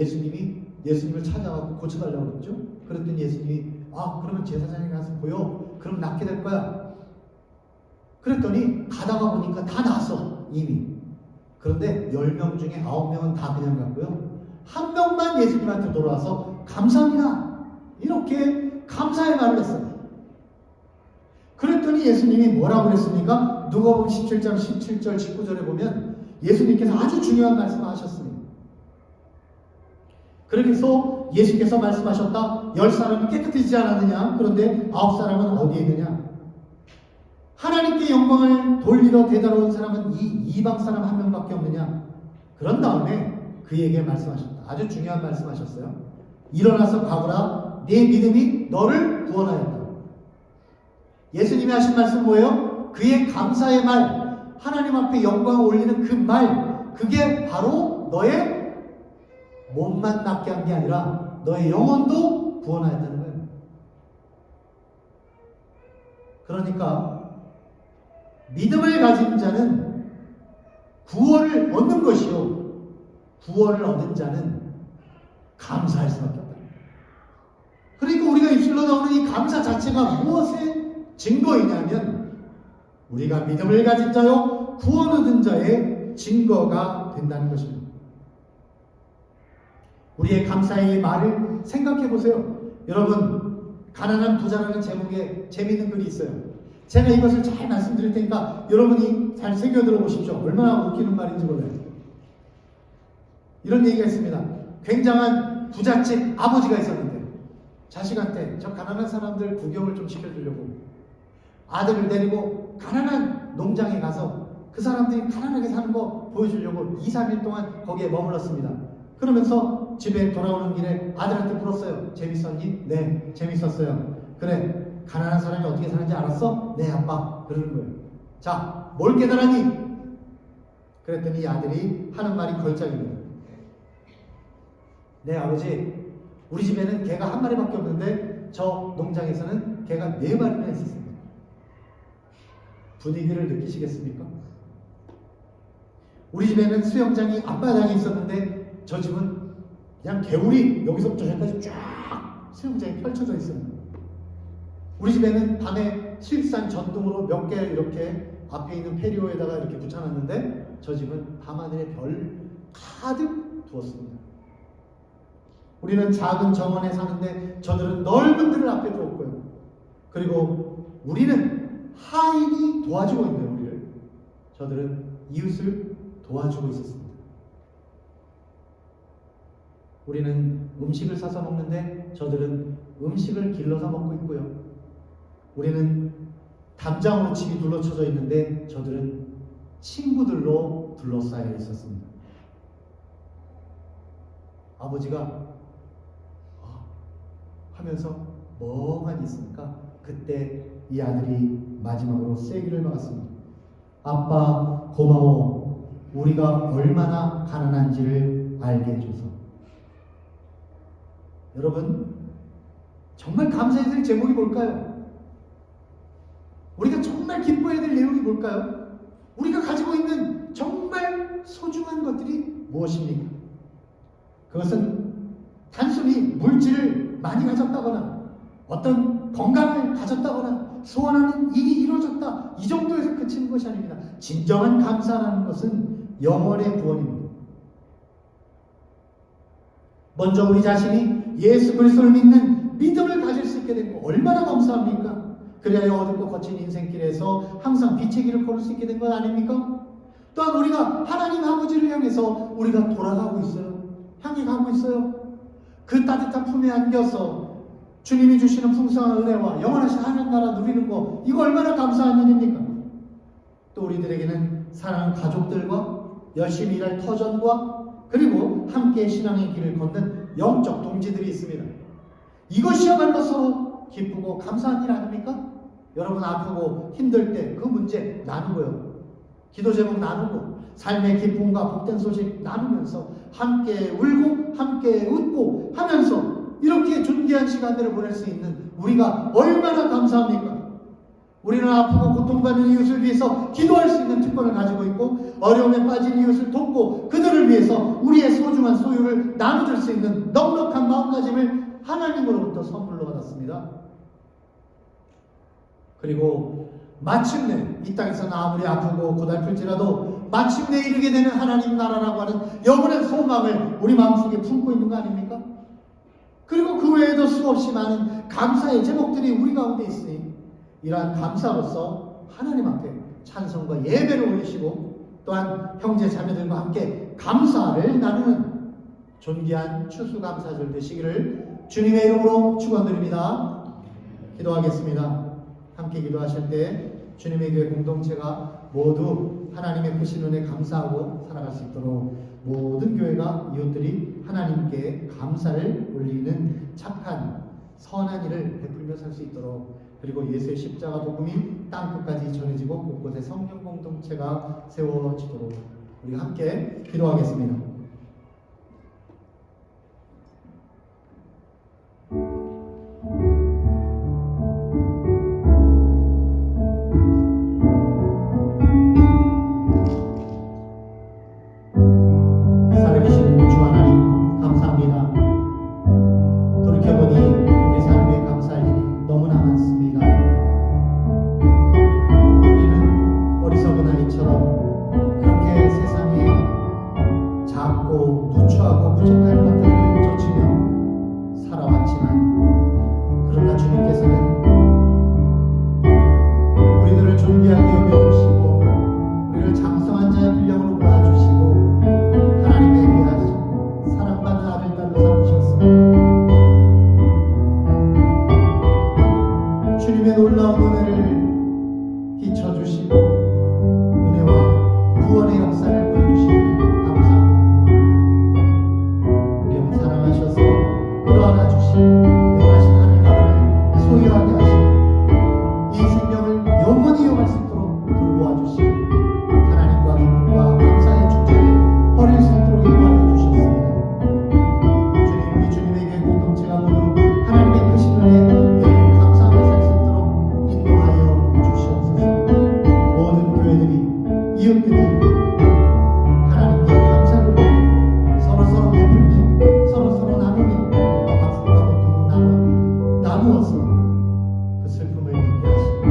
S2: 예수님을 찾아가고 고쳐달라고 그랬죠. 그랬더니 예수님이 그러면 제사장에 가서 보여. 그럼 낫게 될 거야. 그랬더니 가다가 보니까 다 나았어 이미. 그런데 10명 중에 9명은 다 그냥 갔고요. 한 명만 예수님한테 돌아와서 감사합니다. 이렇게 감사의 말을 했어요. 그랬더니 예수님이 뭐라고 그랬습니까? 누가복음 17장 17절 19절에 보면 예수님께서 아주 중요한 말씀을 하셨습니다. 그래서 예수께서 말씀하셨다. 10사람이 깨끗해지지 않았느냐? 그런데 9사람은 어디에 있느냐? 하나님께 영광을 돌리러 되돌아온 사람은 이 이방 사람 한 명밖에 없느냐? 그런 다음에 그에게 말씀하셨다. 아주 중요한 말씀하셨어요. 일어나서 가보라. 네 믿음이 너를 구원하였다. 예수님이 하신 말씀 뭐예요? 그의 감사의 말, 하나님 앞에 영광을 올리는 그 말, 그게 바로 너의 몸만 낫게 한 게 아니라 너의 영혼도 구원하였다는 거예요. 그러니까 믿음을 가진 자는 구원을 얻는 것이요, 구원을 얻은 자는 감사할 수밖에 없다. 그러니까 우리가 입술로 나오는 이 감사 자체가 무엇의 증거이냐면 우리가 믿음을 가진 자요 구원 얻은 자의 증거가 된다는 것입니다. 우리의 감사의 말을 생각해 보세요. 여러분, 가난한 부자라는 제목에 재미있는 글이 있어요. 제가 이것을 잘 말씀드릴 테니까 여러분이 잘 새겨 들어보십시오. 얼마나 웃기는 말인지 몰라요. 이런 얘기가 있습니다. 굉장한 부잣집 아버지가 있었는데 자식한테 저 가난한 사람들 구경을 좀 시켜주려고 아들을 데리고 가난한 농장에 가서 그 사람들이 가난하게 사는 거 보여주려고 2, 3일 동안 거기에 머물렀습니다. 그러면서 집에 돌아오는 길에 아들한테 물었어요. 재밌었니? 네, 재밌었어요. 그래, 가난한 사람이 어떻게 사는지 알았어? 네, 아빠. 그러는 거예요. 자, 뭘 깨달았니? 그랬더니 이 아들이 하는 말이 걸작입니다. 네, 아버지, 우리 집에는 개가 한 마리밖에 없는데 저 농장에서는 개가 4마리나 있었습니다. 분위기를 느끼시겠습니까? 우리 집에는 수영장이 앞바닥에 있었는데 저 집은 그냥 개울이 여기서부터 저기까지 쫙 수영장이 펼쳐져 있어요. 우리 집에는 밤에 수입산 전등으로 몇 개 이렇게 앞에 있는 페리오에다가 이렇게 붙여놨는데 저 집은 밤하늘에 별 가득 두었습니다. 우리는 작은 정원에 사는데 저들은 넓은 들을 앞에 두었고요. 그리고 우리는 하인이 도와주고 있는 우리를, 저들은 이웃을 도와주고 있었습니다. 우리는 음식을 사서 먹는데 저들은 음식을 길러서 먹고 있고요. 우리는 담장으로 집이 둘러쳐져 있는데 저들은 친구들로 둘러싸여 있었습니다. 아버지가 하면서 멍하니 있으니까 그때 이 아들이 마지막으로 쐐기를 박았습니다. 아빠 고마워. 우리가 얼마나 가난한지를 알게 해줘서. 여러분, 정말 감사해야 될 제목이 뭘까요? 우리가 정말 기뻐해야 될 내용이 뭘까요? 우리가 가지고 있는 정말 소중한 것들이 무엇입니까? 그것은 단순히 물질을 많이 가졌다거나 어떤 건강을 가졌다거나 소원하는 일이 이루어졌다, 이 정도에서 그치는 것이 아닙니다. 진정한 감사라는 것은 영원의 구원입니다. 먼저 우리 자신이 예수 그리스도를 믿는 믿음을 가질 수 있게 된 거 얼마나 감사합니까? 그래야 어둡고 거친 인생길에서 항상 빛의 길을 걸을 수 있게 된 건 아닙니까? 또한 우리가 하나님 아버지를 향해서 우리가 돌아가고 있어요. 향해 가고 있어요. 그 따뜻한 품에 안겨서 주님이 주시는 풍성한 은혜와 영원하신 하나님 나라 누리는 거, 이거 얼마나 감사한 일입니까? 또 우리들에게는 사랑하는 가족들과 열심히 일할 터전과 그리고 함께 신앙의 길을 걷는 영적 동지들이 있습니다. 이것이야말로 서로 기쁘고 감사한 일 아닙니까? 여러분 아프고 힘들 때 그 문제 나누고요. 기도 제목 나누고 삶의 기쁨과 복된 소식 나누면서 함께 울고 함께 웃고 하면서 이렇게 존귀한 시간들을 보낼 수 있는 우리가 얼마나 감사합니까? 우리는 아프고 고통받는 이웃을 위해서 기도할 수 있는 특권을 가지고 있고 어려움에 빠진 이웃을 돕고 그들을 위해서 우리의 소중한 소유를 나눠줄 수 있는 넉넉한 마음가짐을 하나님으로부터 선물로 받았습니다. 그리고 마침내 이 땅에서는 아무리 아프고 고달플지라도 마침내 이르게 되는 하나님 나라라고 하는 영원한 소망을 우리 마음속에 품고 있는 거 아닙니까? 그리고 그 외에도 수없이 많은 감사의 제목들이 우리 가운데 있으니 이러한 감사로서 하나님 앞에 찬송과 예배를 올리시고 또한 형제 자매들과 함께 감사를 나누는 존귀한 추수감사절 되시기를 주님의 이름으로 축원드립니다. 기도하겠습니다. 함께 기도하실 때 주님의 교회 공동체가 모두 하나님의 크신 은혜 감사하고 살아갈 수 있도록 모든 교회가 이웃들이 하나님께 감사를 올리는 착한 선한 일을 베풀며 살 수 있도록, 그리고 예수의 십자가 복음이 땅끝까지 전해지고 곳곳에 성령 공동체가 세워지도록 우리가 함께 기도하겠습니다. 살아계신 주 하나님 감사합니다. 돌이켜보니 우리 삶에 감사할 일이 너무나 많습니다. 우리는 어리석은 아이처럼 그렇게 세상에 작고 누추하고 부족한 것들을 쫓으며 살아왔지만, 그러나 주님께서는 우리들을 존귀하게 여겨주시고 우리를 장성한 자의 분량으로 모아주시고 하나님의 귀하신 사랑받는 아들 딸로 삼으셨습니다. 주님의 놀라운 은혜를 비춰주시고 은혜와 구원의 역사를 보여주시니 감사합니다. 우리 영 사랑하셔서 끌어안아 주시고 영원하신 하늘 나라를 소유하게 하시고 이 생명을 영원히 이어갈 수 있도록 돌보아 주시고 하나님과 기쁨과 감사의 축제를 버릴 수 있도록 인도하여 주셨습니다. 주님, 우리 주님의 교회 공동체가 모두 하나님의 크신 은혜에 늘 감사하며 살 수 있도록 인도하여 주시옵소서. 모든 교회들이 이웃들이 하나님께 감사를 드리고 서로서로 베풀며 서로서로 나누며 아픔과 고통을 나누어서 그 슬픔을 잊게 하시고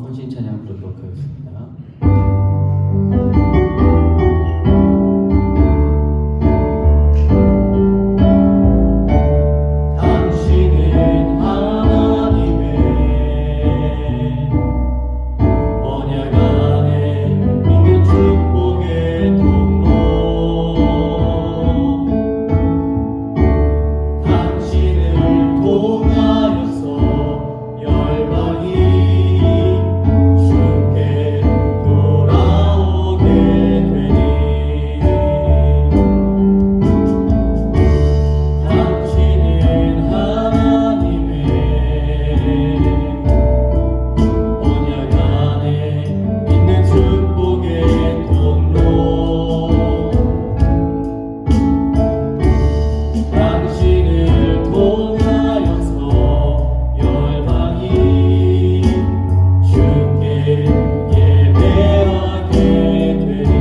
S1: 헌신 찬양 부르도록 하겠습니다. 당신은 하나님의 언약 안에 있는 축복의 통로, 당신을 통하여서 열방이 주께 돌아오게 되니, 당신은 하나님의 언약 안에 있는 축복의 통로, 당신을 통하여서 열방이 주께 예배하게 되니,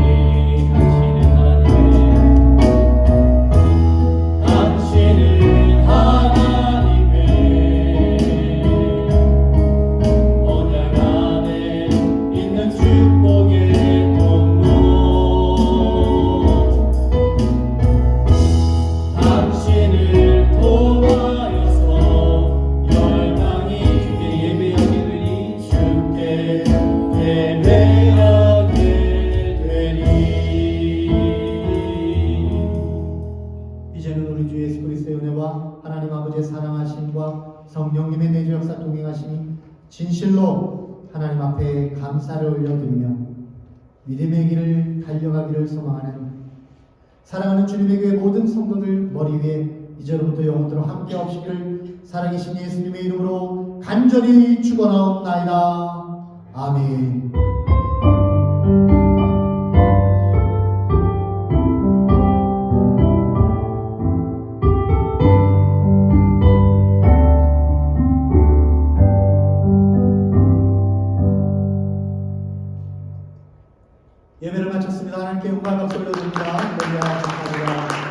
S1: 당신은 하나님의 언약 안에 있는 축복의 통로, 당신을 통하여서 열방이 주께 예배하게 되니, 주께 예배하게 되니.
S2: 이제는 우리 주 예수 그리스도의 은혜와 하나님 아버지의 사랑하심과 성령님의 내주 역사 동행하심이 진실로 하나님 앞에 감사를 올려드리며 믿음의 길을 달려가기를 소망하는 사랑하는 주님의 교회 모든 성도들 머리 위에 이제로부터 영원토록 함께 없기를 살아계신 예수님의 이름으로 간절히 축원하옵나이다. 아멘. 예배를 마쳤습니다. 하나님께 영광 박수 올려드립니다. 할렐루야, 감사합니다.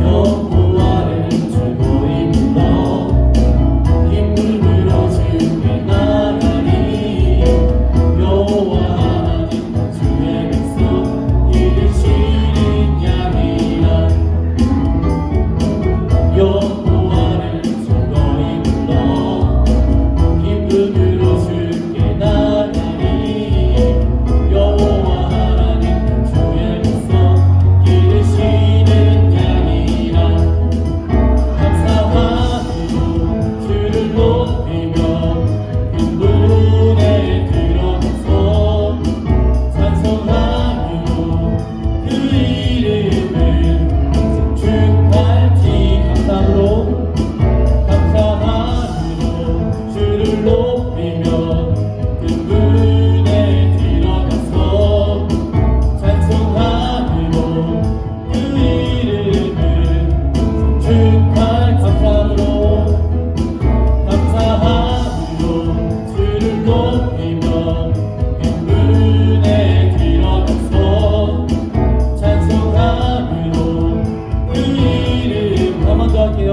S1: 여호와를 즐거이 불러 기쁨 불어 주께 나가리. 여호와 하나님 주의 백성 기르시는 양이라. 여호와를 즐거이 불러 기쁨 불어 주께 나가리. 여호와 하나님 주의 백성 기르시는 양이라. 감사함으로 주를 높이며 근분에 들어가서 찬송함으로 그 이름을 축할지. 감사함으로 주를 높이며 근분에 들어가서 찬송함으로 그 이름을 축할. 감사함으로 주를 높이며 근분에 들어가서 찬송함으로 그 이름. 한 번 더 할게요.